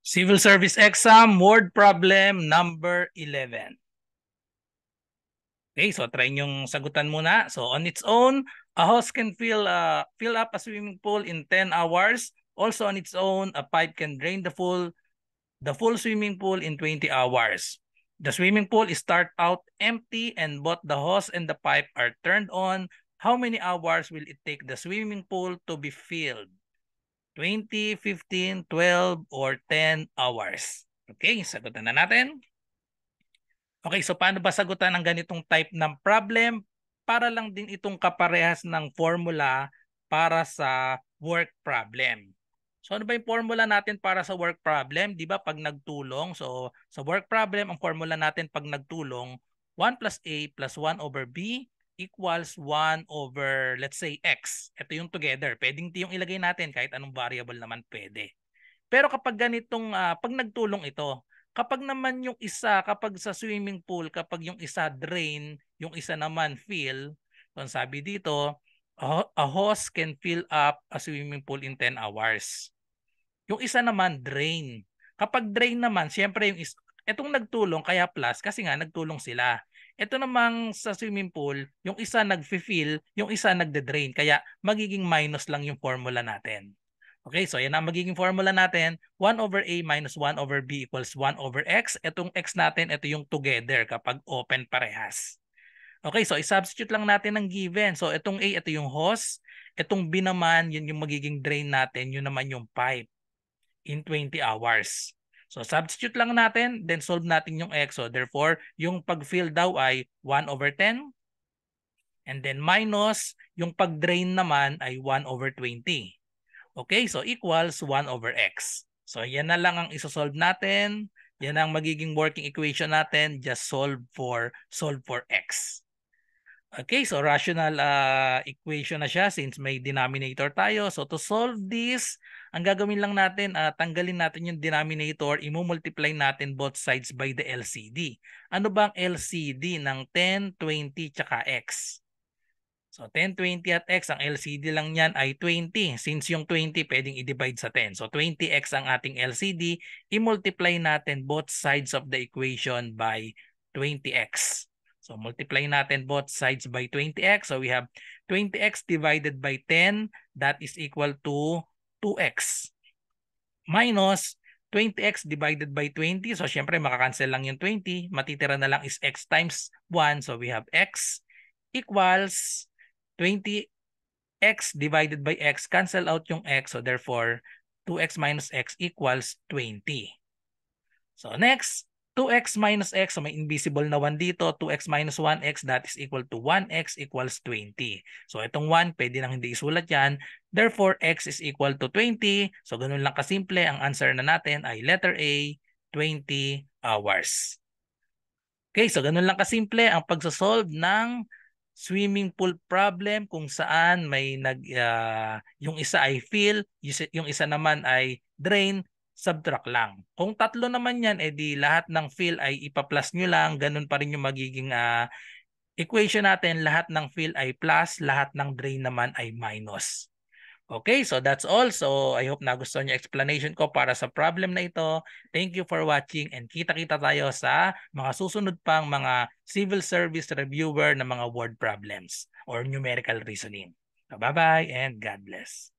Civil Service Exam, word problem number 11. Okay, so try nyong sagutan muna. So on its own, a hose can fill up a swimming pool in 10 hours. Also on its own, a pipe can drain the full swimming pool in 20 hours. The swimming pool is start out empty and both the hose and the pipe are turned on. How many hours will it take the swimming pool to be filled? 20, 15, 12, or 10 hours. Okay, sagutan na natin. Okay, so paano ba sagutan ang ganitong type ng problem? Para lang din itong kaparehas ng formula para sa work problem. So ano ba yung formula natin para sa work problem? Di ba pag nagtulong, so sa work problem, ang formula natin pag nagtulong, 1 plus A plus 1 over B equals 1 over, let's say, X. Ito yung together. Pwedeng yung ilagay natin kahit anong variable naman pwede. Pero kapag ganitong, pag nagtulong ito, kapag naman yung isa, kapag sa swimming pool, kapag yung isa drain, yung isa naman fill, so ang sabi dito, a hose can fill up a swimming pool in 10 hours. Yung isa naman drain. Kapag drain naman, siyempre itong nagtulong kaya plus kasi nga nagtulong sila. Ito namang sa swimming pool, yung isa nagfi-fill, yung isa nagde-drain. Kaya magiging minus lang yung formula natin. Okay, so yan ang magiging formula natin. 1 over A minus 1 over B equals 1 over X. Itong X natin, ito yung together kapag open parehas. Okay, so i-substitute lang natin ng given. So itong A, ito yung hose. Itong B naman, yun yung magiging drain natin. Yun naman yung pipe in 20 hours. So substitute lang natin, then solve natin yung X. So therefore, yung pag-fill daw ay 1 over 10. And then minus, yung pag-drain naman ay 1 over 20. Okay, so equals 1 over X. So yan na lang ang isosolve natin. Yan ang magiging working equation natin. Just solve for X. Okay, so rational equation na siya since may denominator tayo. So to solve this, ang gagawin lang natin, tanggalin natin yung denominator, i-multiply natin both sides by the LCD. Ano ba ang LCD ng 10, 20, tsaka X? So 10, 20 at X, ang LCD lang yan ay 20. Since yung 20 pwedeng i-divide sa 10. So 20X ang ating LCD. I-multiply natin both sides of the equation by 20X. So multiply natin both sides by 20X. So we have 20X divided by 10. That is equal to 2X. Minus 20X divided by 20. So syempre makakancel lang yung 20. Matitira na lang is X times 1. So we have X equals 20x divided by x, cancel out yung x. So therefore, 2x minus x equals 20. So next, 2x minus x. So may invisible na 1 dito. 2x minus 1x, that is equal to 1x equals 20. So itong 1, pwede nang hindi isulat yan. Therefore, x is equal to 20. So ganun lang kasimple. Ang answer na natin ay letter A, 20 hours. Okay, so ganun lang kasimple ang pagsasolve ng swimming pool problem kung saan may yung isa ay fill, yung isa naman ay drain, subtract lang. Kung tatlo naman yan, edi lahat ng fill ay ipa-plus nyo lang, ganun pa rin yung magiging equation natin, lahat ng fill ay plus, lahat ng drain naman ay minus. Okay, so that's all. So I hope nagustuhan niyo explanation ko para sa problem na ito. Thank you for watching and kita-kita tayo sa mga susunod pang mga civil service reviewer na mga word problems or numerical reasoning. So bye-bye and God bless.